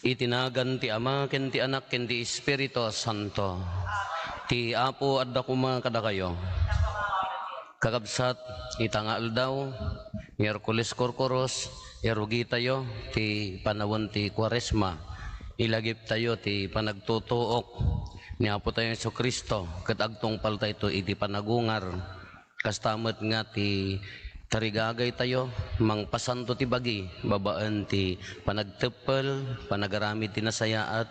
Itinagan ti Ama, ken ti Anak, ken ti Espiritu Santo. Ti Apo adda kuma kada kayo. Kakabsat, itangal daw, Miyerkules Korkoros, irugi tayo, ti panawon ti Kwaresma. Ilagip tayo, ti panagtutuok, ni Apo tayo Yesu Kristo, kat agtong palta ito, iti panagungar. Kastamot nga ti tarigagay tayo, mang pasanto ti bagi, babaan ti panagtepel, panagaramid ti nasayaat,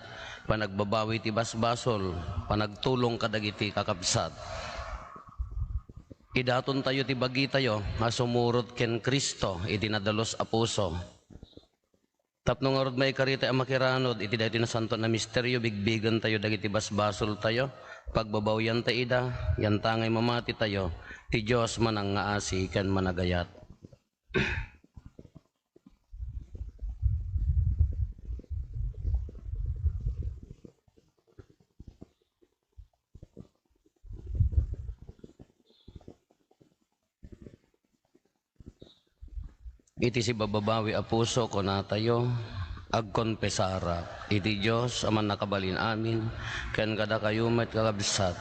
panagbabawi ti basbasol, panagtulong kadagiti kakabsat. Idaton tayo ti bagi tayo, nga sumurot ken Kristo, iti nadalos a puso. Tapno nga rod may karita ang makiranod, iti dati na santo na misteryo, bigbigan tayo, dagiti basbasol tayo, pagbabawyan ta ida, yan tangay mamati tayo, ti Diyos manang ngaasi ken managayat. Iti si bababawi a puso ko na tayo, agkonpesara, iti Diyos aman nakabalin amin, ken kada kayo met kakabsat.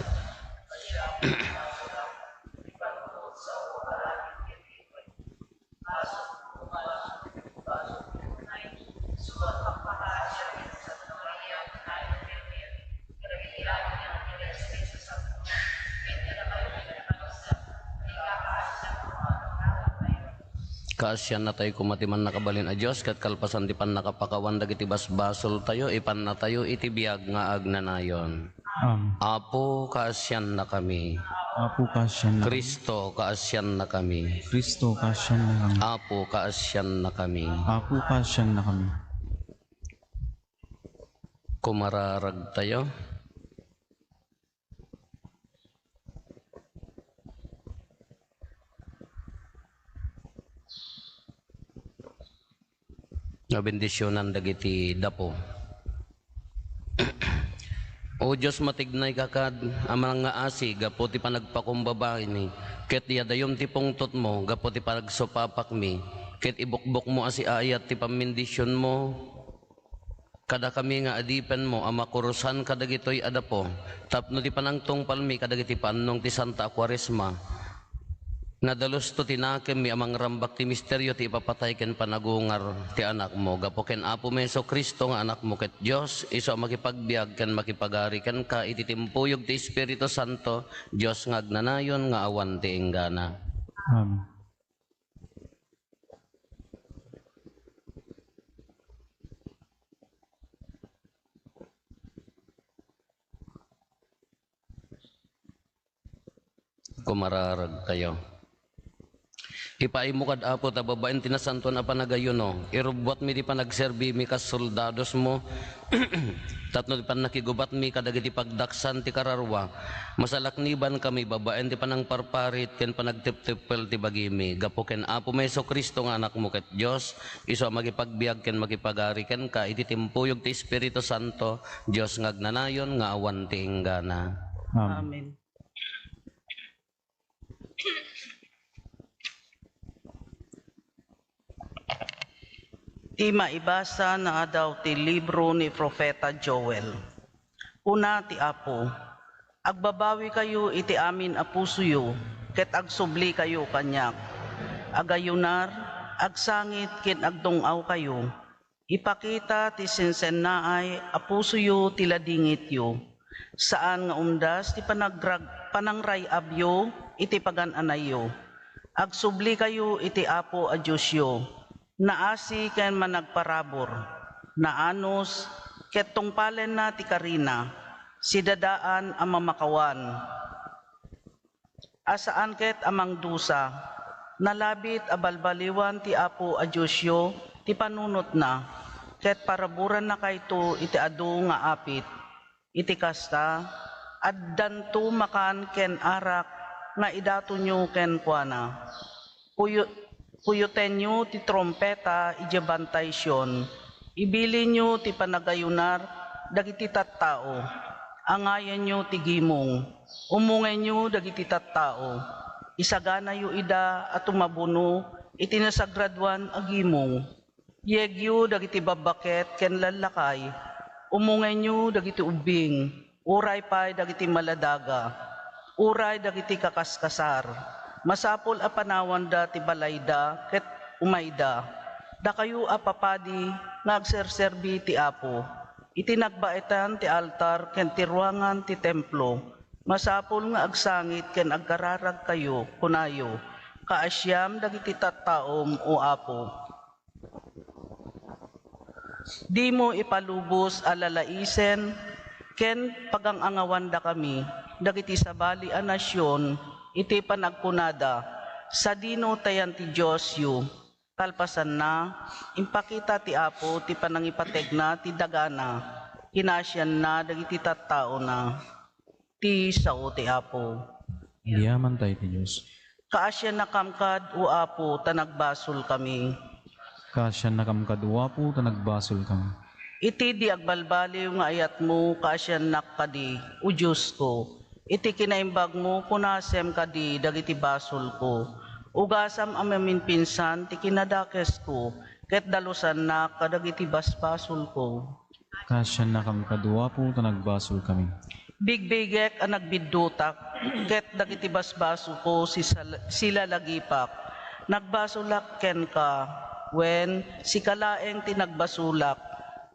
Kaasyan na tayo kumatiman nakabalin a Diyos, kat kalpasan ti pan nakapakawan dagiti basbasol tayo, ipan na tayo iti biyag nga agnanayon. Apo, kaasyan na kami. Apo, kaasyan na kami. Kristo, kaasyan na kami. Kristo, kaasyan na kami. Apo, kaasyan na kami. Apo, kaasyan na kami. Kumararag tayo. Nga bendisyonan dagiti dapo. O Diyos matignay kakad, amang nga asi, gapo ti panagpakumbaba ni, ket yadayom ti pungtot mo, gapo ti panagsupapak mi, ket ibukbok mo asi ayat ti pamindisyon mo, kada kami nga adipen mo, amakurusan kadagitoy adapo, tapno ti panangtong palmi, kadagiti panong ti Santa Quaresma, nadalos to tinakem mi amang rambak ti misteryo ti ipapatay ken panagungar ti anak mo. Gapo ken Apo Meso Kristo nga anak mo ket Dios iso makipagbiag ken makipagari ken ka iti timpuyog ti Espiritu Santo, Dios nga agnanayon nga awan ti enggana. Amen. Kumararag kayo. Ipaay mo kad Apo ta babaen tinasanto na panagayon no. Irubwat mi di panagserbi mi kas soldados mo. Tatno di panakigubat mi kadagiti pagdaksan ti kararwa. Masalakniban kami babaen ti panang parparit ken panagtiptipel ti bagimi. Gapo ken Apo Meso Kristo nga anak mo ket Dios iso makipagbiag ken makipagari ken ka iti timpuyog ti Espiritu Santo, Dios nga agnanayon nga awan ti enggana. Amen. Ti maibasa na daw ti libro ni Propeta Joel. Una ti Apo, agbabawi kayo iti amin a pusoyo, ket agsubli kayo kanyak. Agayunar, agsangit ken agdungaw kayo. Ipakita ti sinsennaay a pusoyo ti ladingit yo. Saan nga umdas ti panangray abyo iti pagan-anayo. Agsubli kayo iti Apo a Diyos yo. Naasi ken managparabor, naanos ket tungpalen na ti karina, sidadaan ang mamakawan. Asaan ket amang dusa, nalabit a balbaliwan ti Apo a Diyosyo, ti panunot na, ket paraburan na kayto iti adu nga apit, iti kasta, addanto makan ken arak, nga idato nyo ken kuana. Puyuten nyo ti trompeta ijabantay siyon, ibili nyo ti panagayunar, dagiti tattao, angayan nyo ti gimong, umungay nyo dagiti tattao, isagana yu ida at tumabuno, itinasagradwan agimong. Yegyo dagiti babaket ken lalakay, umungay nyo dagiti ubing, uray pay dagiti maladaga, uray dagiti kakaskasar, masapol a panawan da ti balayda ket umayda, da kayo apapadi ngagserserbi ti Apo, itinagbaitan ti altar ken ti ruangan ti templo, masapol nga agsangit ken agkararag kayo kunayo, kaasyam dagiti tattaom o Apo. Di mo ipalubos alalaisen, ken pagangangawan da kami, dagiti sabali a nasyon, iti panagkunada, sa dino tayan ti Diyos yu, kalpasan na, impakita ti Apo, ti panangipateg na, ti dagana, kinasyan na, dagiti tattao na, ti sao ti Apo. Diyaman tayo ti Diyos. Kaasyan na kamkad, o Apo, tanagbasol kami. Kasyan na kamkadwa po, nagbasol kami. Iti di agbalbaliw nga ayat mo, kasyan nakadi, o Diyos ko. Iti kinaimbag mo, kunasem kadi, dagiti basol ko. Ugasam amamin pinsan, ti kinadakes ko, ket dalusan na kadagiti basbasol ko. Kasyan na kamkadwa po, nagbasol kami. Bigbigek ang nagbidutak, ket dagiti basbaso ko sila lagipak. Nagbasulak ken ka, wen si kalaeng tinagbasulak,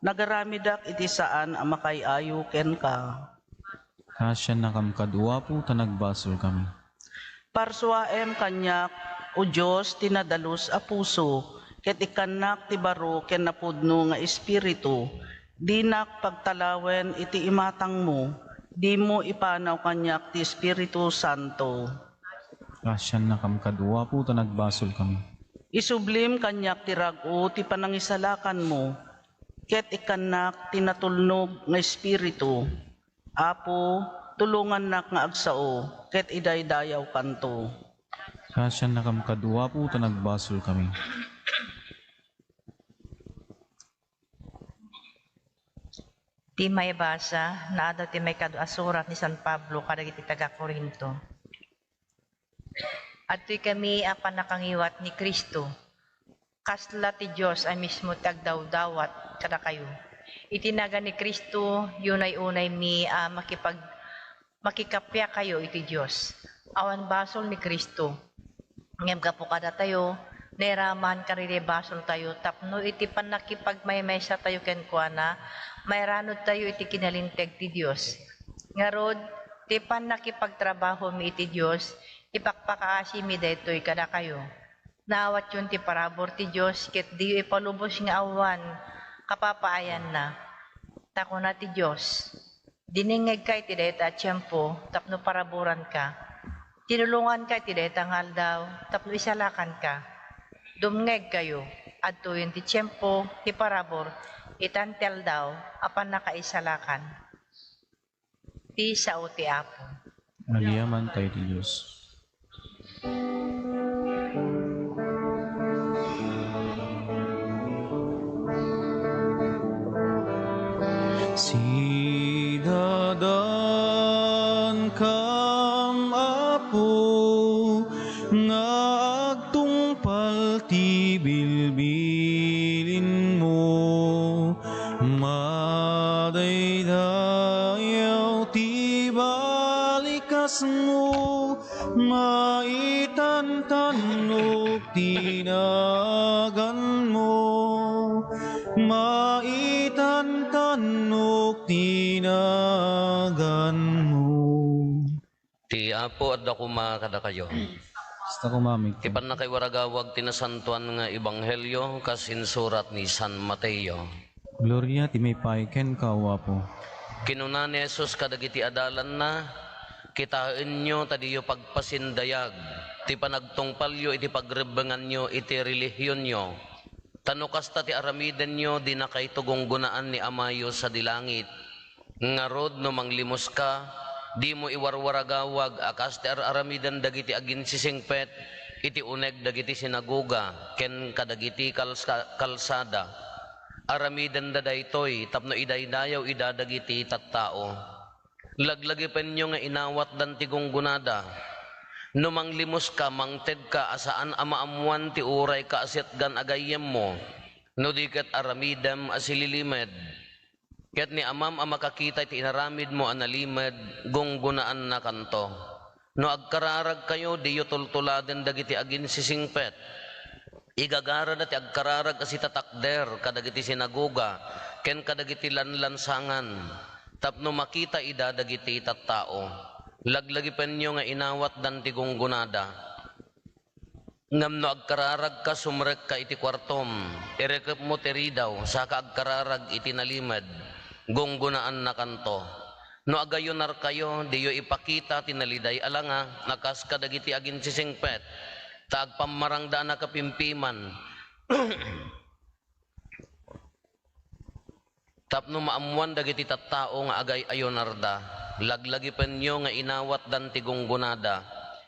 nagaramidak iti saan ang makayayo ken ka. Kasyan na kamkadwa po, nagbasol kami. Parsuaem kanyak, o Diyos, tinadalos a puso, ket ikanak ti baro ken napudno nga espiritu, dinak pagtalawen iti imatang mo, di mo ipanaw kanyak ti Espiritu Santo. Kasyan na kamkadwa po, nagbasol kami. Isublim kanyak ti rag-o ti panangisalakan mo, ket ikanak tinatulnog nga espiritu. Apo, tulungan nak nga agsao, ket idaydayaw kanto. Kasyan na kamkadwa po, nagbasol kami. Ti may basa, naada ti may asurat ni San Pablo kadagiti taga Corinto. At kami apan nakangiwat ni Kristo, kasla ti Diyos ay mismo tagdawdawat kada kayo. Itinaga ni Kristo, yun ay unay makikapya kayo iti Diyos. Awan basol ni Kristo, ngem ka po kada tayo, nairaman karire basol tayo, tapno iti panakipagmaymay sa tayo kenkwana, mayranod tayo iti kinalinteg ti Diyos. Ngarod, ti panakipagtrabaho mi iti Diyos, ipakpakaasi mi daytoy kada kayo. Naawat yun ti parabor ti Diyos, ket di ipalubos nga awan, kapapaayan na. Tako na ti Diyos, diningeg kay ti dayta at tiyempo, tapno paraboran ka. Tinulungan ka ti dayta ngal daw, tapno isalakan ka. Dumngeg kayo, adto yun ti tiyempo, ti parabor, itantel daw, apan nakaisalakan. Ti sao ti Apo. Aliyaman tayo ti Diyos. Sidadan kam Apo, nga agtungpal ti bilbilin mo, madaydayaw ti balikas mo, maitantanok tinagan mo, maitantanok tinagan mo. Ti Apo at ako kada kayo. Basta kumamig. Ti pan na kay waragawag tinasantuan nga ebanghelyo kasinsurat ni San Mateo. Gloria ti may paiken kawa po. Kinuna ni Jesus kadagiti adalan na, kitain nyo tadiyo pagpasindayag, ti panagtungpalyo iti pagrebengan nyo iti relihiyon nyo. Tanukas ta ti aramiden nyo di na kay tugunggunaan ni Amayo sa dilangit. Ngarod no manglimos ka, di mo iwarwaragawag akas ti aramiden dagiti agin sisingpet, iti uneg dagiti sinagoga, ken kadagiti kalsada. Aramiden da daytoy, tapno idaydayaw idadagiti tattao. Laglagi pen nyo nga inawat dan ti gunggunada. No manglimos ka, mangted ka, asaan amaamuan ti uray ka asit gan agayem mo. No di ket aramidem asililimad. Ket ni amam ang makakita ti inaramid mo analimed, gunggunaan na kanto. No agkararag kayo, diyo tultuladen dagiti agin sisingpet. Igagara dati agkararag asi tatakder, kadagiti sinaguga, ken kadagiti lanlansangan. Tapno makita ida dagiti tattao. Laglagi penyo nga inawat dan ti gunggunada. Ngam no agkararag ka, sumrek ka iti kwartom, irekep mo teridaw, saka agkararag iti nalimad, gunggunaan na kanto. No agayunar kayo, diyo ipakita tinaliday alanga, nakas kadagiti agin sisingpet, taag pamarangda na kapimpiman. Tapno maamuan dagiti tattao nga agay ayonarda, laglagi penyo nga inawat dan ti gunggunada.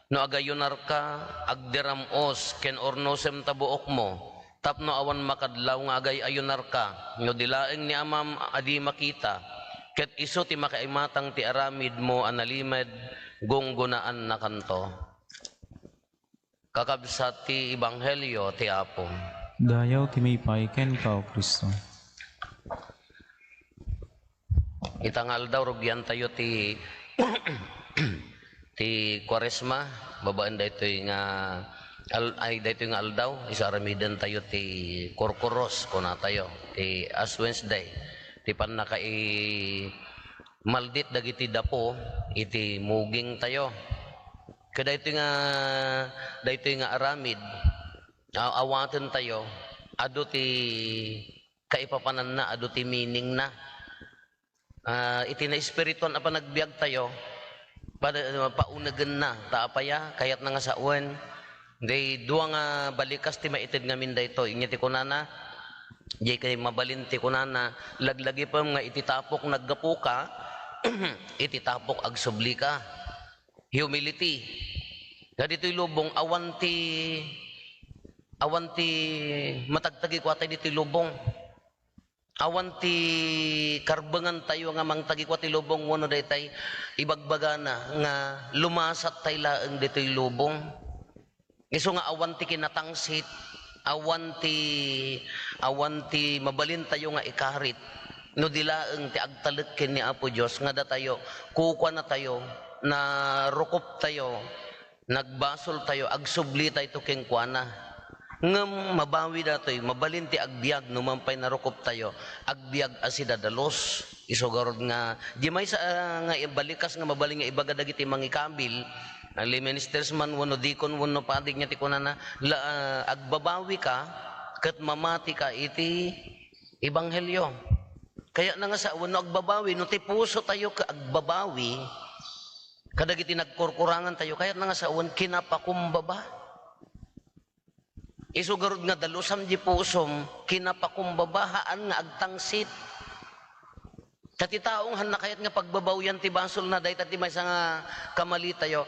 No agayunar ka, agdiramos, ken ornosem tabuok mo, tapno awan makadlaw nga agay ayunar ka, no dilaeng ni amam adi makita, ket iso ti makaimatang ti aramid mo analimed, gunggunaan na kanto. Kakabsat ti Ebanghelyo ti Apo. Dayaw ti may paiken ka, O Kristo. Itangal daw, rugyan tayo ti ti Kwaresma, babaan daytoy nga daytoy nga aldaw, isa aramidan tayo ti Korkoros kuna tayo, ti Ash Wednesday, ti pannakai maldit dagiti dapo, iti muging tayo. Kada daytoy nga aramid, awaten tayo, adu ti kaipapanan na, adu ti meaning na. Iti na espirituan apa nagbiag tayo, paunagan na taapaya kayat na nga sa uwan day duwa nga balikas ti maitid nga min dayto inya ti kunana jay kay mabalinti kunana laglagi pa nga ititapok naggapu ka ititapok agsubli ka humility kadito'y lubong awanti matagtagi ko atay dito'y lubong awanti karbangan tayo nga mangtagi ko ti lubong wano daytay ibagbagana nga lumasat tay laeng dito'y lubong. Iso nga awanti kinatangsit, awanti mabalin tayo nga ikarit. No dilaeng ti agtaleken ni Apo Dios nga da tayo kukwa na tayo na rukop tayo, nagbasol tayo, agsubli tayo king kuana. Ngem mabawi datoy mabalin ti agbiag no mampay narukop tayo agbiag asida dalos isogarod nga di may sa nga ibalikas nga mabaling nga ibaga dagiti mangikabil ali ministers man wano dikon wano padig nya ti kunana agbabawi ka ket mamati ka iti ebanghelyo kaya na nga sa wano agbabawi no ti puso tayo ka agbabawi kadagiti nagkurkurangan tayo kaya na nga sa wan kinapakumbaba. Isugarod nga dalusam di pusom, kinapakumbabahaan nga agtangsit. Tati taong hanakayat nga pagbabawyan ti basol na dahi tati may nga kamali tayo.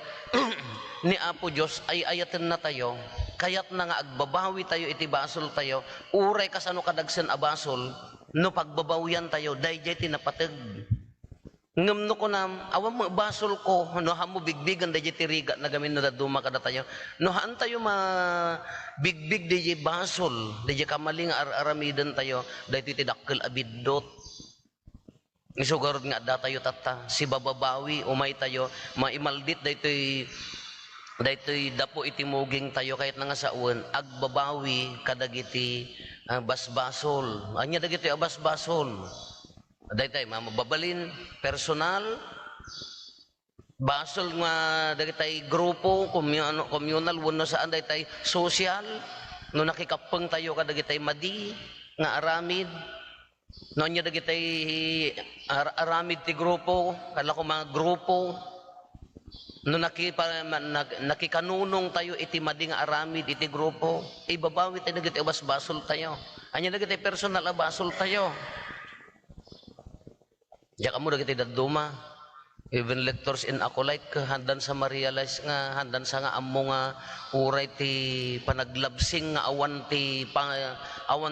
Ni Apo Diyos ay ayaten na tayo, kayat na nga agbabawi tayo iti basol tayo, uray kasano kadagsen a basol, no pagbabawyan tayo, dahi jay tinapateg. Ngam no ko na, awan mo basol ko, no hamo bigbigan dahi tiriga na gamin na daduma kada tayo. No haan tayo bigbig dahi basol, dahi kamaling aramidan tayo, dahi tidakkel abidot. Isugarod nga da tayo tata, si bababawi, umay tayo, maimaldit dahi dapo itimuging tayo kahit na nga sa uwan, agbabawi kadagiti basbasol. Anya dagiti basbasol. Daytay mababalin personal basol nga dagitay grupo communal wenno saan daytay social no nakikapeng tayo kadagitay madi nga aramid no nya dagitay aramid ti grupo kala ko mga grupo no nakikanunong tayo iti madi nga aramid iti grupo ibabawi tayo dagitay basbasol tayo anya dagitay personal basol tayo. Diyak mo dagiti daduma, even lectors in acolyte handan sa ma-realize nga handan sa nga ammo nga uray ti panaglabsing nga awan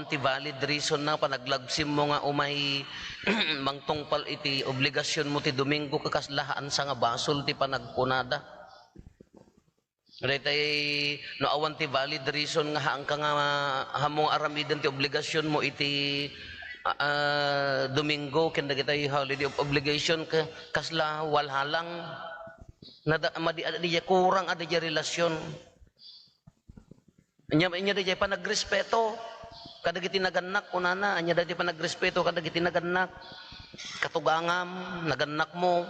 ti valid reason na panaglabsim mo nga umay mangtungpal iti obligasyon mo ti Domingo kakaslahaan sa nga basol ti panagkunada. Daytay no awan ti valid reason nga haang ka nga hamong aramidan ti obligasyon mo iti Domingo ken dagiti holiday of obligation ka kasla walhalang madi kurang ada relasyon. Anya di pa nagrespeto kadagiti naganak kunana anya di pa nagrespeto kadagiti naganak katugangam naganak mo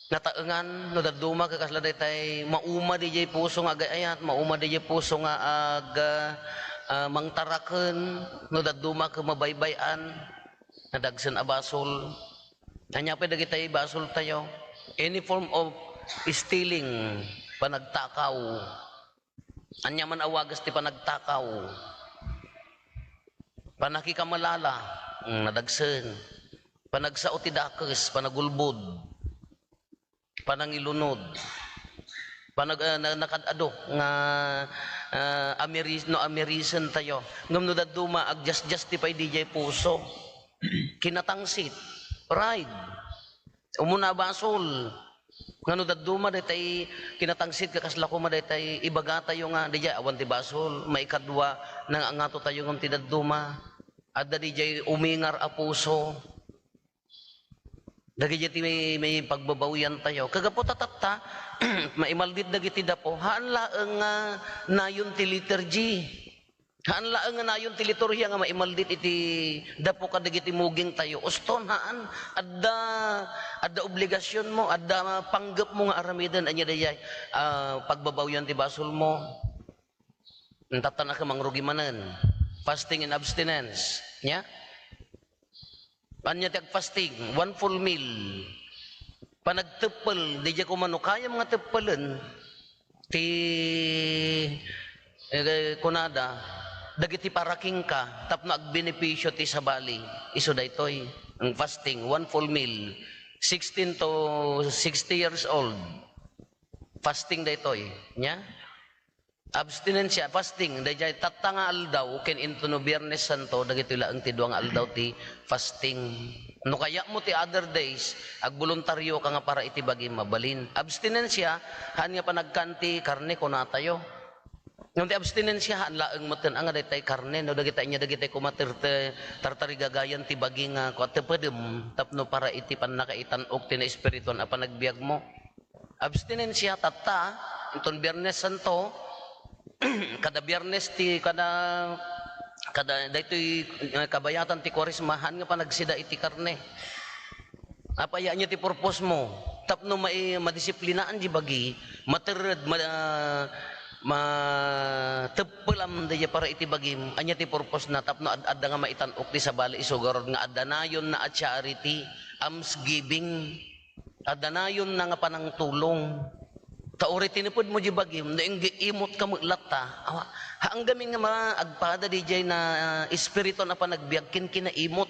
nataengan no daduma ka kasla daytay mauma di puso nga agayat mauma di puso nga mangtaraken no daduma ka mabaybayan nadagsen a basol anya pa dagiti basol tayo any form of stealing panagtakaw anya man awagas ti panagtakaw panakikamalala nadagsen panagsao ti dakes panagulbod panangilunod nakadado nga amerisen tayo ngam no daduma ag justify DJ puso kinatangsit pride umuna basol ngano daduma daytay kinatangsit ka kasla ko daytay ibaga tayo nga DJ awan ti basol maikadwa nang angato tayo ngam ti daduma adda DJ umingar a puso dagiti may pagbabawian tayo kagapo tatatta maimaldit dagiti dapo haan laeng nga nayon ti liturgy haan laeng nga nayon ti liturhiya nga maimaldit iti dapo kadagiti muging tayo uston haan adda obligasyon mo adda panggep mo nga aramidan anya dayay pagbabawian ti basol mo tatan ka mangrugi manen fasting and abstinence nya anya ti fasting one full meal panagteppel di ko mano kaya mga teppelen ti kunada dagiti paraking ka tapno agbenepisyo ti sabali isu daytoy ang fasting one full meal 16 to 60 years old fasting daytoy nya abstinensya fasting dayjay tatanga aldaw ken into no Biyernes Santo dagiti laeng ti duang aldaw ti fasting no kaya mo ti other days ag voluntaryo ka nga para iti bagi mabalin abstinensya han nga panagkanti karne ko natayo ngam ti abstinensya han laeng meten ang daytay karne no dagiti nya dagiti kumatirte tartarigagayan ti bagi nga kuatepedem tapno para iti pannakaitan-ok ti na espirituan a panagbiag mo abstinensya tatta inton Biyernes Santo kada Biyernes ti kada daytoy kabayatan ti Kwaresmahan nga panagsida iti karne apaya nya ti purpose mo tapno madisiplinaan di bagi matered mateppelam daya para iti bagim anya ti purpose na tapno adda nga maitan-ok ti sabali isugurod nga adda nayon na a charity almsgiving adda nayon na nga panangtulong taori tinipod mo di bagim no imot ka maglata haang gaming nga maagpada di jay na espiritu na panagbiag kinaimot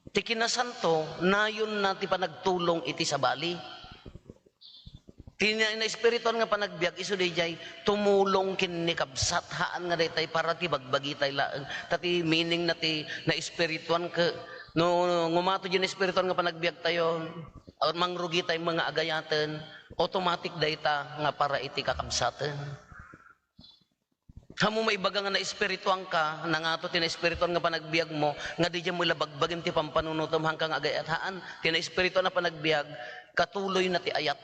ti kinasanto nayon na ti panagtulong iti sabali na espiritu nga panagbiag isu di jay tumulong kin ni kabsat haan nga daytay para ti bagbagi tay laeng tati meaning na ti na espirituan ka no ngumato di na espiritu nga panagbiag tayo mangrugi tay mga agayaten automatic data nga para iti kakabsaten hamo maibaga nga na espirituan ka nangato ti na espirituan nga panagbiag mo nga di mo labagbagim ti pampanunutom hangkang agayathaan ti na espiritu na panagbiag katuloy na ti ayat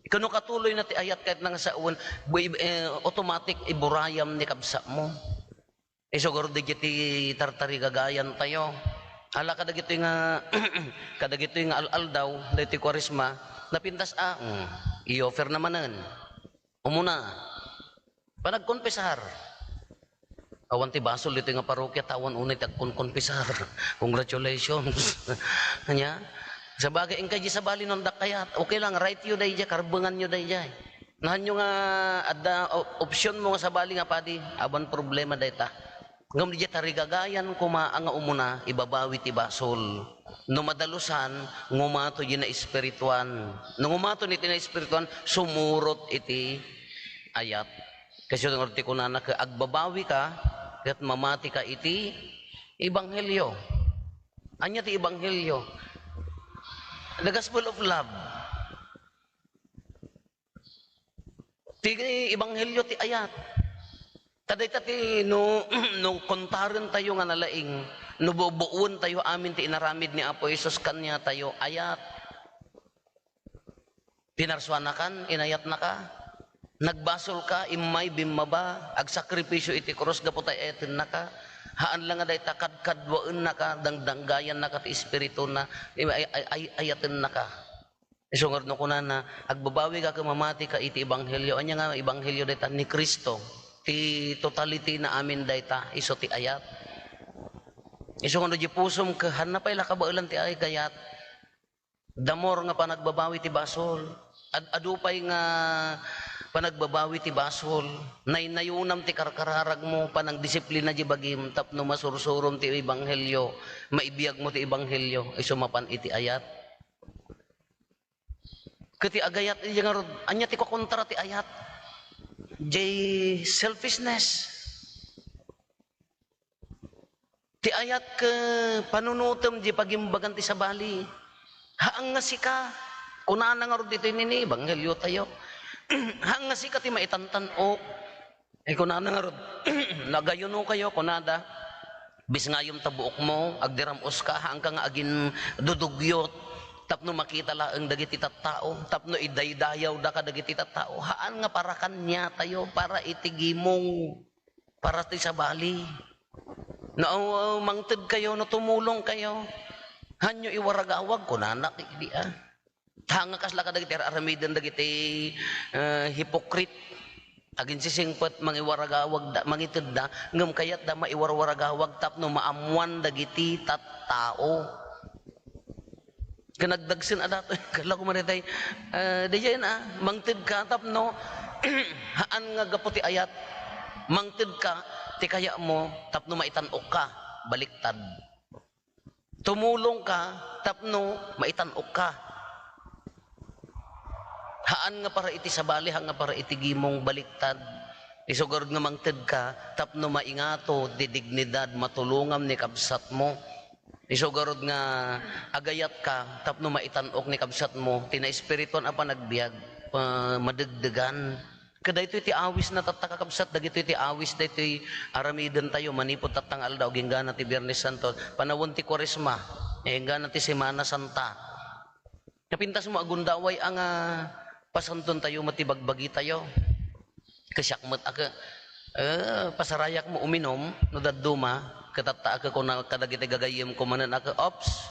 kuno katuloy na ti ayat kahit nang saon automatic iburayam ni kabsa mo isuguro di ti tartari gagayan tayo ala kadagito nga kadagito nga aldaw daytoy Kwaresma napintas i-offer namanen umuna panagkonpesar awan ti basol dito nga parokya tawan unay tagkonkonpesar congratulations nya sa bagay ang kaji sa bali non dakayat okay lang right you day ja karbengan nyo day jay nahan nyo nga adda option mo nga sa bali nga padi aban problema dayta ngam di tarigagayan kuma ang umuna ibabawi ti basol no madalusan ngumato di na espirituan no ngumato ni ti na espirituan sumurot iti ayat kasi yung arti ko na agbabawi ka kat mamati ka iti ebanghelyo anya ti ebanghelyo the gospel of love Ti ebanghelyo ti ayat. Taday tati no no kontaran tayo nga nalaing, no bubuon tayo amin ti inaramid ni Apo Isus kanya tayo ayat. Pinarswanakan, inayat na ka. Nagbasol ka, imay bimaba, ag sakripisyo iti cross gapo tayo etin na ka. Haan lang nga day takad-kadwaan na ka, dangdanggayan na ka ti espiritu na, ayatin na ka. Isungod no kuna na, agbabawi ka mamati ka iti ebanghelyo. Anya nga ebanghelyo dayta ni Kristo. Ti totality na amin dayta, iso ti ayat. Isungod no di pusom ka, hanapay lakabailan ti ay kayat. Damor nga panagbabawi ti basol. Adupay nga panagbabawi ti basol. Naynayunam ti karkararag mo, panang disiplina di bagim, tapno masursurom ti ebanghelyo, maibiyag mo ti ebanghelyo, isumapan iti ayat. Kati agayat, anya ti kukontra ti ayat. Jay selfishness. Ti ayat ke panunutom di pagimbagan ti sabali. Haang nga sika, kunaan nga rin dito nini, ebanghelyo tayo. Haang nga sika ti maitantan o. Kunaan nga rin, nagayon kayo, kunada. Bis ngayong tabuok mo, agdiramos ka, haang ka nga agin dudugyot. Tapno makita laang dagiti tattao, tapno idaydayaw da ka dagiti tattao. Haan nga para kanya tayo, para itigimong, para ti sabali. Na mangted kayo, na tumulong kayo. Hanyo iwaragawag ko nanak di ah. Tanga kasla ka dagiti aramidan dagiti hipokrit. Agin sisingpet mangiwaragawag da mangited da ngem kayat da maiwarwaragawag tapno maamuan dagiti tattao. Kanagdagsin adato kala ko manitay diyan mangted ka tapno haan nga gaputi ayat. Mangted ka ti kaya mo tapno maitanok ka baliktad. Tumulong ka, tapno, maitanok ka. Haan nga para iti sabali, haan nga para iti gimong baliktad. Isugod nga mangted ka, tapno maingato, di dignidad, matulungam ni kabsat mo. Isugod nga agayat ka, tapno maitanok ni kabsat mo, tina-espiriton apa nagbiag, madagdagan. Kada ito iti awis na tatakakabsat, dagito iti awis na iti aramidan tayo, manipot tatang aldaw, ginggana ti Biyernes Santo, panawon ti Kwaresma, ginggana ti Semana Santa. Napintas mo agundaway ang pasanton tayo, matibagbagi tayo. Kasyakmat aka, pasarayak mo uminom, no daduma, katata aka kung kadagiti gagayim ko manan aka, ops,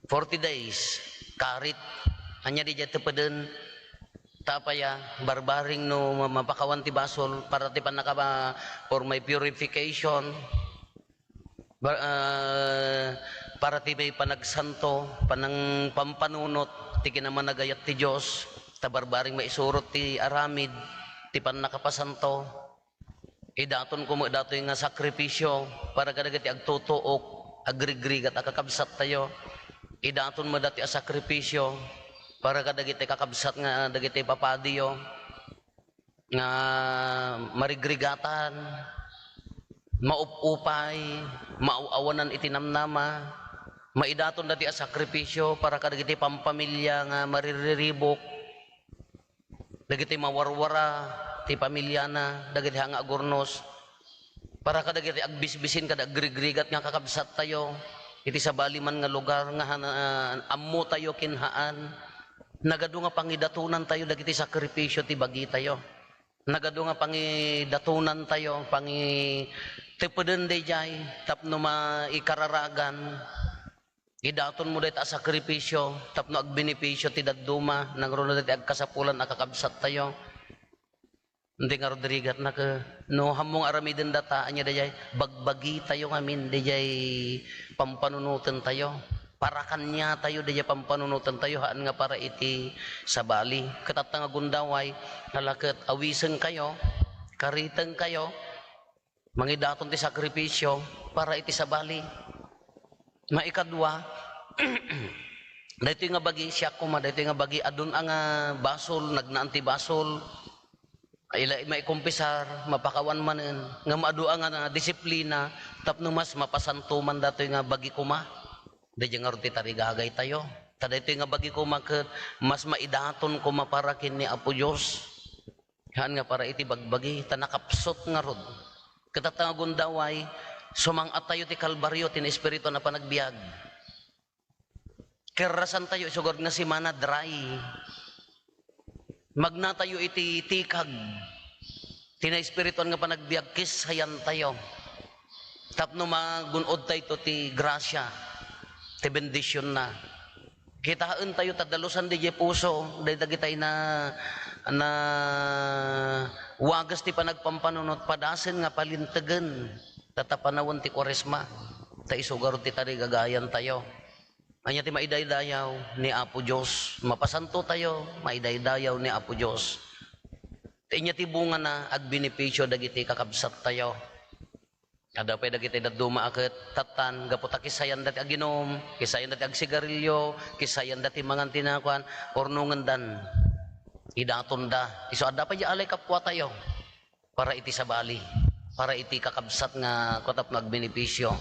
40 days, karit, anya di jati pa din, tapaya barbaring no mapakawan ti basol para ti panakaba for my purification para ti may panagsanto panang pampanunot ti kinamanagayat ti Dios ta barbaring maisurot ti aramid ti panakapasanto idaton ko mo dato nga sakripisyo para kadagiti agtutuok agrigrigat akakabsat tayo idaton mo dati a sakripisyo para kadagiti kakabsat nga dagiti papadiyo nga marigrigatan maupupay mauawanan itinamnama maidaton dati a sakripisyo para kadagiti pampamilya nga maririribok dagiti mawarwara ti pamilya na dagiti hanga agurnos para kadagiti agbisbisin kada agrigrigat nga kakabsat tayo iti sabali man nga lugar nga ammo tayo kinhaan nagado nga pangidatunan tayo dagiti sakripisyo ti bagi tayo. Nagado nga pangidatunan tayo tipeden dayjay tapno maikararagan. Idaton mo dayta sakripisyo tapno agbenepisyo ti dadduma nagruno dayta agkasapulan akakabsat tayo. Hindi nga Rodrigat na ka no hamong aramiden data anya dayjay bagbagi tayo ngamin dayjay pampanunutan tayo. Para kanya tayo daya pampanunutan tayo haan nga para iti sabali katatang agundaway nalaket awisen kayo kariteng kayo mangidaton ti sakripisyo para iti sabali maikadwa daytoy nga bagi siya kuma daytoy nga bagi adun ang basol nagnaanti basol ila maikumpisar mapakawan manen nga maadua nga disiplina tapno mas mapasantuman datoy nga bagi kuma dayjay nga ron ti tarigagay tayo. Tada ito nga bagi ko mas maidaton ko maparakin ni Apo Diyos. Haan nga para iti bagbagi, tanakapsot nga rod. Katatagon daway, sumangat tayo ti Kalbaryo, tin Espiritu na panagbiag. Kerasan tayo, isugod nga si Mana dry. Magna tayo iti tikag. Tina Espiritu nga panagbiag, kisayan tayo. Tapno magunod tayo ti grasya, ti bendisyon na. Kitaan tayo, tadalusan di puso, dahil dagitay na wagas ti panagpampanunot, padasin nga palintagan, tatapanawon ti Koresma, ta isugar ti tarigagayan tayo. Anya ti maidaydayaw ni Apo Diyos, mapasanto tayo, maidaydayaw ni Apo Diyos. Inya ti bunga na agbenepisyo dagiti kakabsat tayo. Ada pa dagiti daduma aket tatan gaputa kisayan dati aginom, kisayan dati agsigarilyo, kisayan dati mangan tinakuan, ornungan dan idaton da. Iso ada pa alay kapwa tayo para iti sabali, para iti kakabsat nga kotap nagbenepisyo.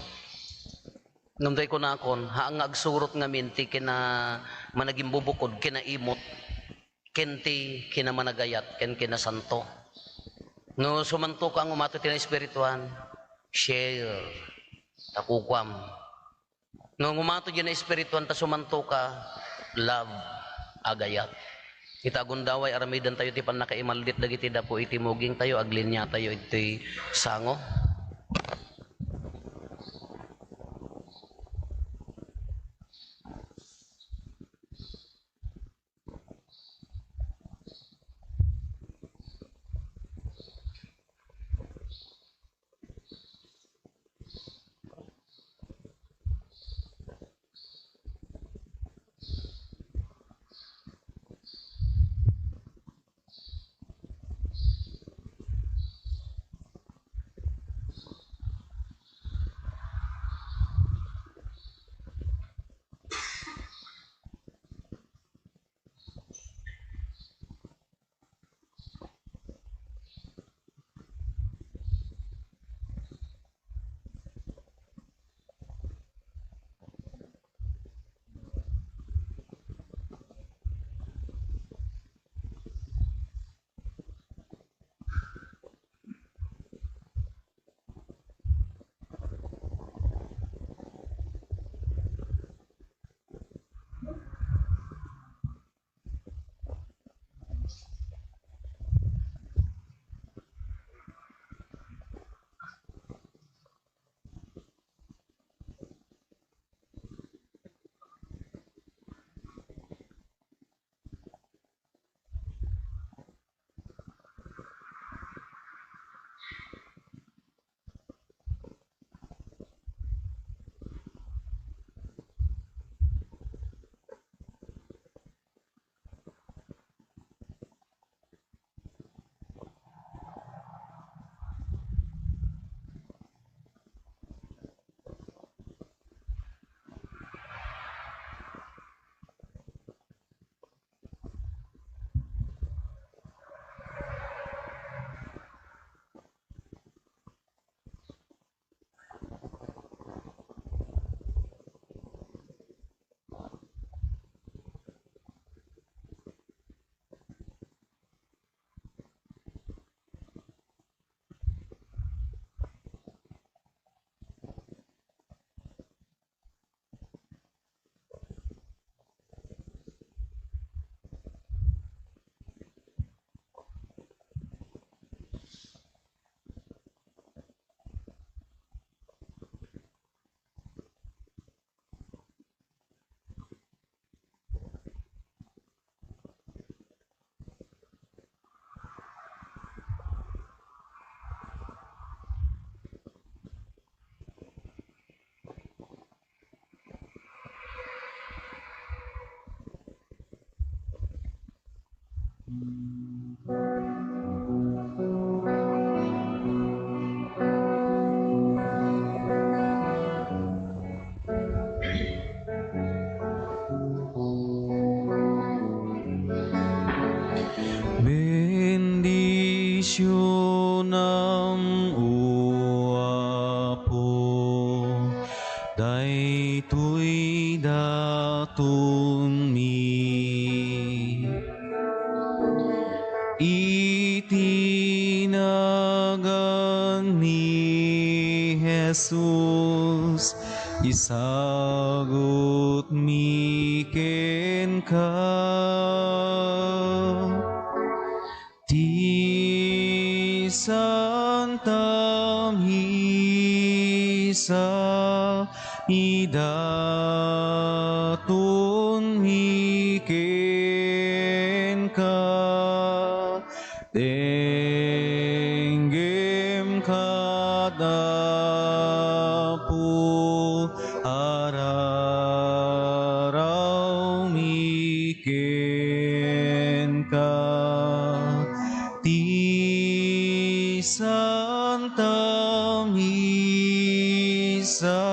Ngunday ko na akon, haang agsurot nga minti kina managing bubukod, kina imot, kenti kina managayat, ken kina santo. No sumanto ka ang umato tina espirituan, share, takukwam. Nung umato dyan na espirituan, ta sumanto ka, love, agayat. Itagon daway, aramidan tayo, ti pan nakaimalit, dagiti da po itimuging tayo, aglinya tayo, iti sango. Bendisyonam uapo, daytoy daton mi. itinagan ni Jesus, isagot mi ken ka. Ti santam hisa idatun mi ken ka. Denggem kadapu araraw mi ken ka. Ti santam hisa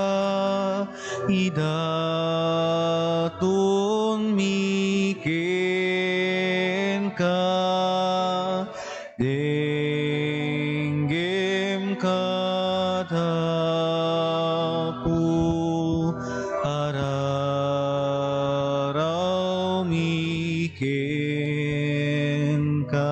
idatun mi ken ka. Denggem kadapu araraw mi ken ka.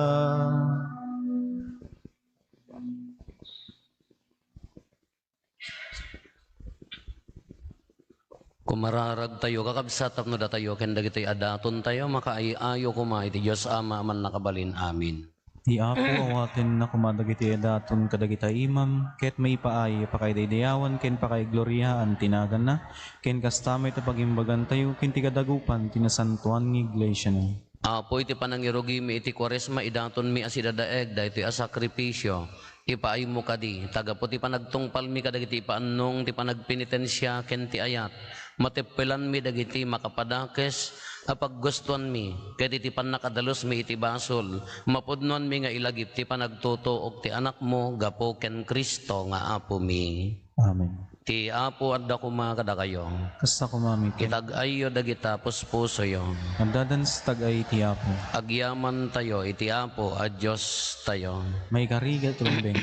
Kumararag tayo, kakabsatap no da tayo, ken dagitoy adaton tayo, makaayo kuma, iti Diyos Ama, man nakabalin. Amin. Ti Apo awaten na kumadagiti daton kadagita imam, ket maipaay pakaidaydayawan ken pakaigloriyahan tinagan na, ken kastamay ta pagimbagan tayo, ken ti kadagupan tinasantuan ng iglesia na. Apo iti panangirugi mi iti kwaresma idaton mi asidadaeg da iti asakripisyo. Ipaay mo kadi, tagapo ti panagtungpal mi kadagiti paannong ti panagpenitensya ken ti ayat. Matipelan mi dagiti makapadakes, apaggustuhan mi, ket iti panakadalos mi iti basol, mapudnon mi nga ilagip ti panagtutuok ti anak mo, gapo ken Kristo nga Apo mi. Amen. Ti Apo adda kuma kada kayo. Kasta kumami ken. Kitag-ayo dagita puspuso yo. Nagdadans tagay ti Apo. Agyaman tayo iti Apo a Diyos tayo. May kariga trumbeng.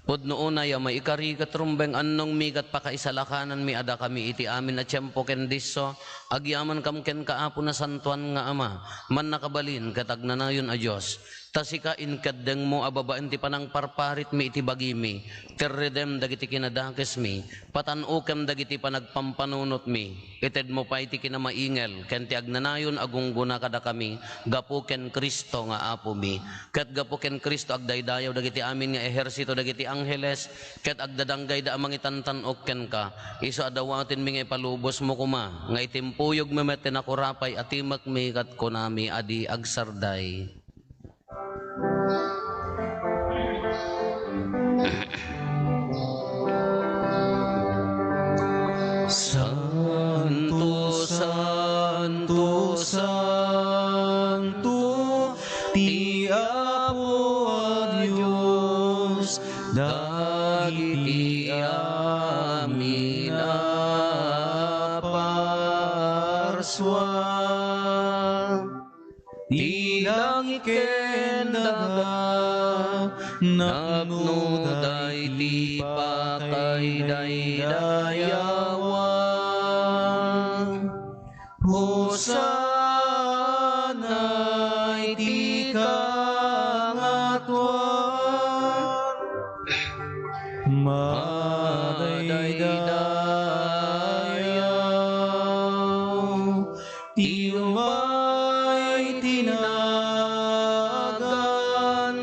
Pudno una ya may ikari katrumbeng annong migat pakaisalakanan mi ada kami iti amin na tiyempo ken disso agyaman kam ken kaapo na santuan nga ama man nakabalin katagnanayon a Dios tasika inkadeng mo ababaen ti panang parparit mi iti bagimi terredem dagiti kinadakes mi patanukem dagiti panagpampanunot mi ited mo pa iti kinamaingel ken ti agnanayon agungguna kada kami gapo ken Kristo nga Apo mi ket gapo ken Kristo agdaydayaw dagiti amin nga ehersito dagiti angheles ket agdadanggay da amang itantanok ken ka iso adawatin mi nga ipalubos mo kuma nga itimpuyog memet tinakurapay atimak mi kat kunami adi agsarday. Santo, Santo, Santo, ti Apo a Diyos, dagiti amin aparswa. Ti langit ken daga, napno dayti pakaidaydaydayawan. Hosana iti kangatuan, madaydayaw, ti umay tinagan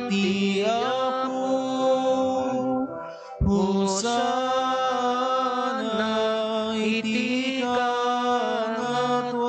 ti Apo. Hosana iti kangatuan.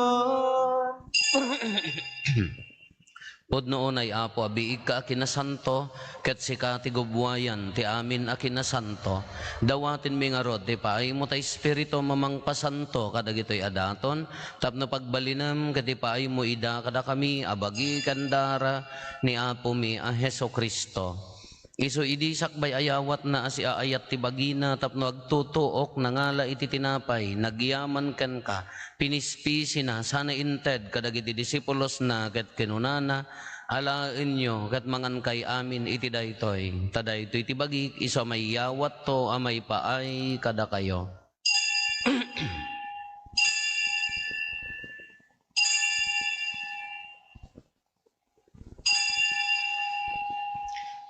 Pudno unay Apo abiig ka akinasanto ket sika ti gubwayan ti amin akinasanto dawatin mi nga rod ti paay mo ta espiritu mamangpasanto kadagitoy adaton tapno pagbalinam ket ti paay mo ida kada kami abagi kandara ni Apo mi a Hesukristo. Isu idi sakbay ayawat na asi aayat ti bagina tapno agtutuok nangala iti tinapay nagyaman ken ka pinispisi na sana inted kadagiti disipulos na ket kinunana alaen nyo ket mangan kay amin iti daytoy tadaytoy ti bagik isu may yawat to amay paay kada kayo.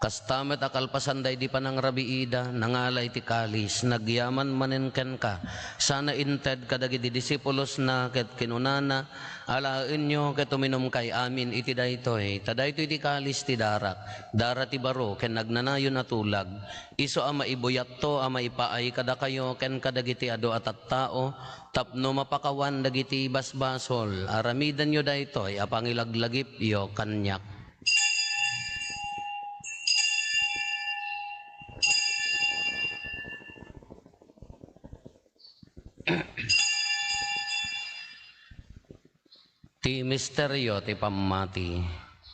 Kastamet akalpasan day di pa ng rabiida, nangalay ti kalis, nagyaman maninken ka. Sana inted kadagiti disipulos na ket kinunana, alain nyo ket uminom kay amin iti daytoy. Tadaytoy ti kalis ti darak, dara ti baro ken nagnanayon atulag. Iso ama ibuyat to, ama ipaay kada kayo ken kadagiti ado at tao, tapno mapakawan dagiti basbasol. Aramidan nyo daytoy, apangilaglagip yo kanyak. Ti misteryo ti pamati.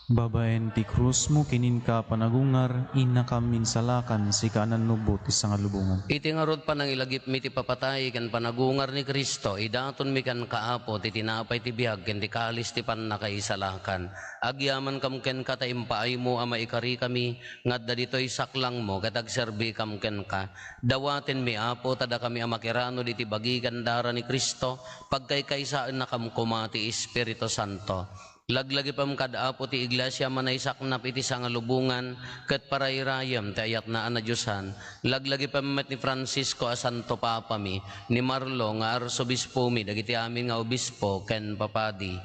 Babaen ti krus mo kinin ka panagungar, inakam minsalakan si kanan nubo ti sangalubungan. Iti ngarod pa nang ilagip mi ti papatay ken panagungar ni Kristo, idaton mi kan kaapo ti tinapay ti biag ken ti kalis ti pannakaisalakan. Agyaman kam ken ka ta impaay mo ama ikari kami, ngadda ditoy saklang mo ket agserbi kam ken ka. Dawaten mi apo tada kami amakirano diti bagigan dara ni Kristo, pagkaykaysaan na kam kuma ti Espiritu Santo. Laglagi pam kadaapo ti iglesia manaysaknap iti sangalubungan ket parayrayam ti ayat na Diyosan. Laglagi pam met ni Francisco a Santo Papa mi, ni Marlo nga arsobispo mi dagiti amin nga obispo ken papadi.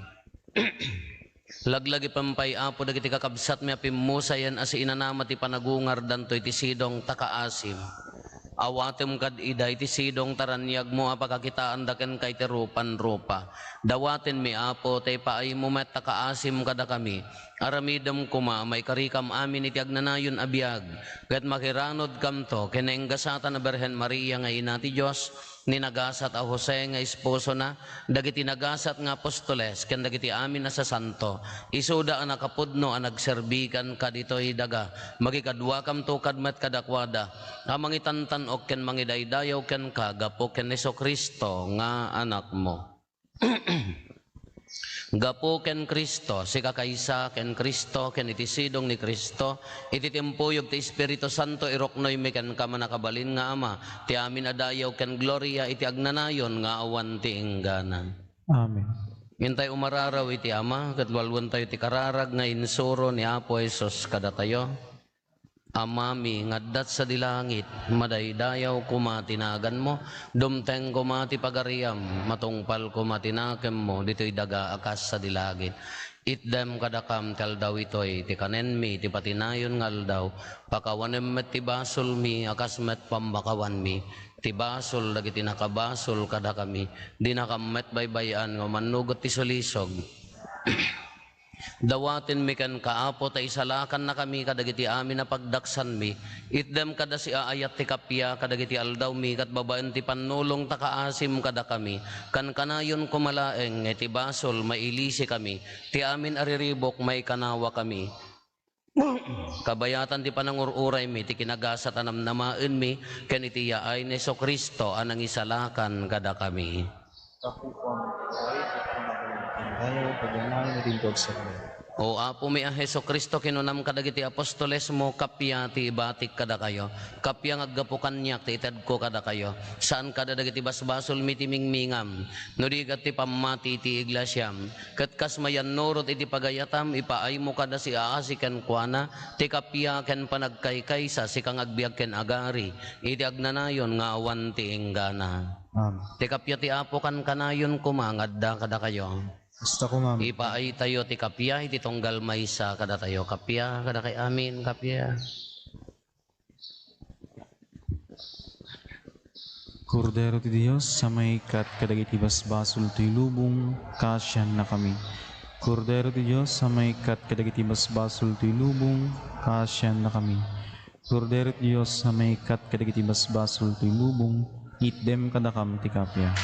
Laglagi pampay apo dagiti kakabsat mi apimmusayan as inanama ti panagungar dantoy ti sidong takaasim. Awatem kad ida iti sidong taranyag mo apakakitaan daken kay ti rupan-rupa. Dawaten mi apo tay paay mo met takaasim kada kami. Aramidam kuma may karikam amin iti agnanayon abiyag. Ket makiranod kam to kenenggasatan na Berhen Maria nga ina ti Dios, ni nagasat a Jose nga esposo na, dagiti nagasat nga apostoles ken dagiti amin na sa santo. Isuda ang nakapudno ang nagserbikan kaditoy daga. Magikadwa kam to kadmet kadakwada. Mangitantan ok ken mangidaydayaw ken kagapo ken Jesu-Kristo nga anak mo. Gapo ken Kristo, si kakaysa ken Kristo, ken iti sidong ni Kristo, iti timpuyog ti Espiritu Santo, iroknoy mi ken kamanakabalin nga ama, ti amin adayaw ken gloria, iti agnanayon nga awan ti ingganan. Amen. Hintay umararaw iti ama, katwalwan tayo ti kararag nga insuro ni Apo Jesus kada tayo. Amami ngaddat sa dilangit, madaydayaw kumatinagan mo, dumteng kumati pagariam, matungpal kumatinakem mo, dito'y daga akas sa dilagit. Itdem kadakam kaldaw ito'y, ti kanen mi, ti patinayon ngaldaw, pakawanem met ti basol mi, akas met pambakawan mi, ti basol dagiti nakabasol kada kami, di nakamet baybayan, manugot ti sulisog. Dawatin mi ken kaapo ta isalakan na kami kadagiti amin na pagdaksan mi. Itdem kada si aayat ti kapya kadagiti aldaw mi kat babaen ti panulong ta kaasim kada kami. Kan kanayon kumalaeng iti basol mailisi kami. Ti amin ariribok may kanawa kami. Kabayatan ti panangururay mi ti kinagasat anam namaen mi ken iti yaay ni Jesu-Kristo anang isalakan kada kami. O apo mi a Jesu-Kristo kinunam kadagiti apostoles mo, kapya ti ibatik kada kayo, kapya ngaggapo kanyak ti ited ko kada kayo, saan kada dagiti basbasol mi ti mingmingam, no digat ti pamati ti iglesyam, ket kas mayan norot iti pagayatam, ipaay mo kada si aasi ken kuana, ti kapya ken panagkaykaysa si kang agbiag ken agari, iti agnanayon nga awan ti inggana. Ti kapya ti apo kan kanayon kumangadda kada kayo. Basta ko ma'am. Ipaay tayo ti kapya, iti tunggal maysa kada tayo. Kapya, kada kay amin, kapya. Kordero ti Dios, sa may kat kadagiti basbasol ti lubong, kasyan na kami. Kordero ti Dios, sa may kat kadagiti basbasol ti lubong, kasyan na kami. Kordero ti Dios, sa may kat kadagiti basbasol ti lubong, itdem kadakam ti kapya.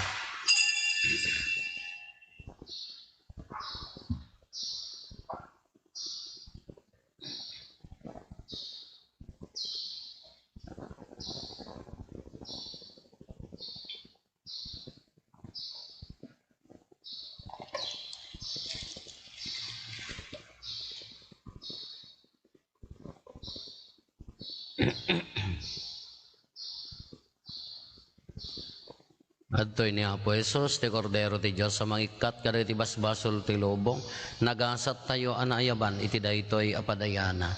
Adtoy ni Apo Jesus, ti Kordero ti Diyos, sa mangikat kada iti basbasol ti lubong, nagasat tayo anayaban, iti daytoy apadayana.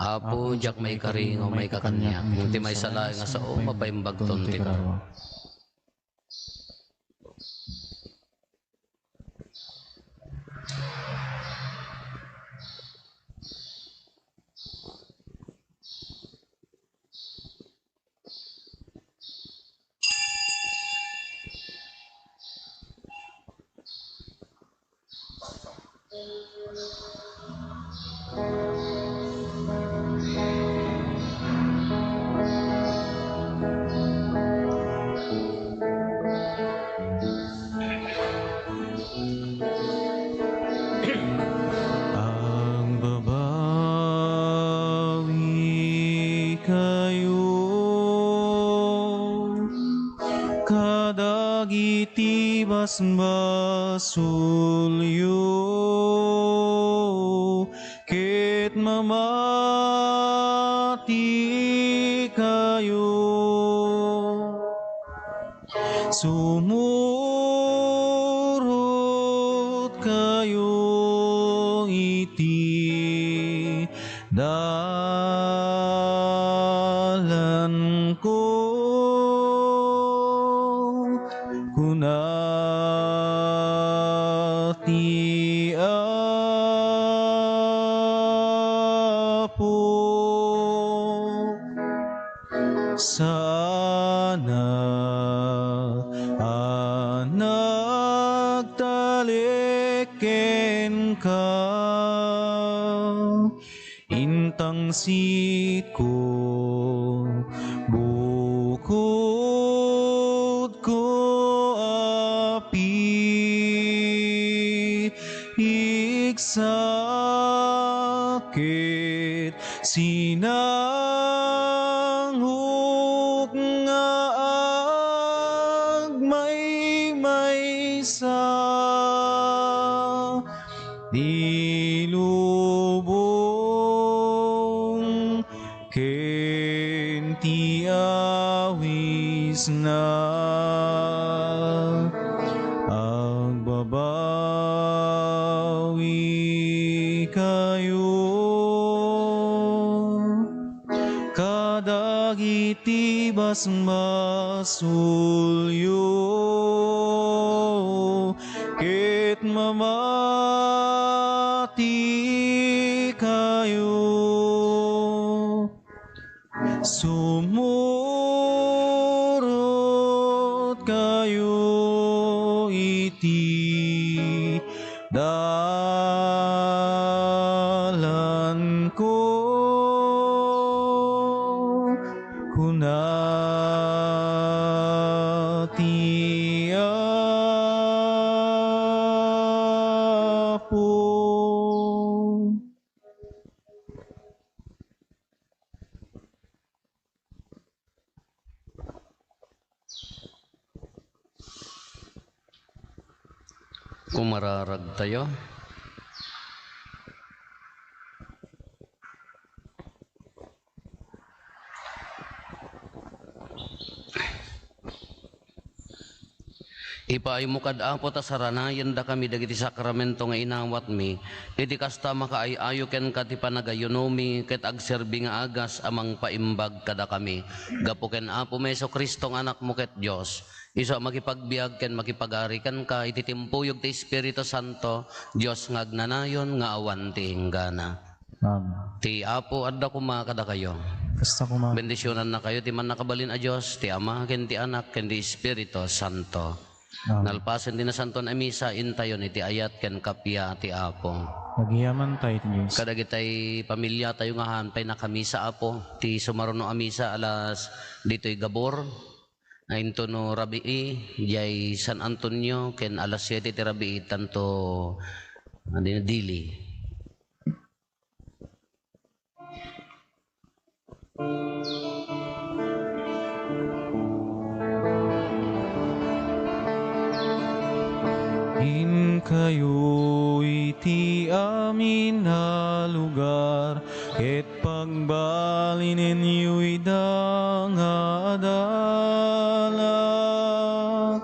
Apo, jak may karing o may kakanya. Ngunti may salay nga sa o, mapaimbagton ti karwa. Ang babawi kayo kadagiti basbasulyo ket mamati kayo sumurot kayo iti dalan ko kunati Apo sana nagtaleken ka intang siko bukod ko api iksakit sinanghuk nga agmay-maysa dilubong ken ti awis na agbabawi kayo kadagiti basbasulyo ket mamati kayo sumurot kayo iti dalan ko kunati Apo. Kumararag tayo. Ipaay mo kad apo ta saranayan da kami dagiti sakramento nga inawat mi. Iti kasta makaayayo ken kati panagayunomi ket agserbi nga agas amang paimbag kada kami. Gapo ken apo Meso Kristong anak mo ket Dios. Iso makipagbiag ken makipagari kan ka iti timpuyog ti Espiritu Santo Dios nga agnanayon nga awan ti hinggana. Amen. Ti apo adda kuma kada kayo. Kasta kuma. Bendisyonan na kayo ti man nakabalin a Dios ti Ama ken ti Anak ken ti Espiritu Santo. Amen. Nalpasen din na santon a misa intayon iti ayat ken kapya ti Apo. Nagyaman tayo ti Diyos. Kadagitay pamilya tayo nga hantay na kamisa Apo. Ti sumaruno a misa alas dito'y Gabor. Nainto no Rabii, jay San Antonio, ken alas 7 ti Rabii, tanto Dili. In kayo iti amin na lugar, ket pagbalin ninyo idangadalat,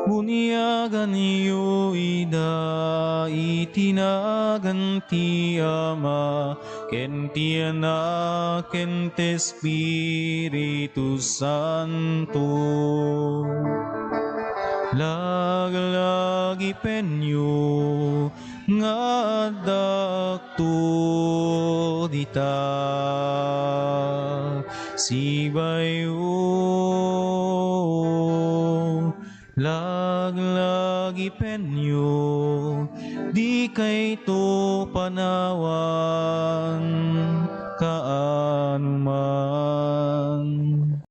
bunyagan niyo ida iti tinagan ti Ama, ken ti Anak, ken ti Espiritu Santo. Lagi penyo nga dakto dita sibayo. Lagi penyo di kay to panawan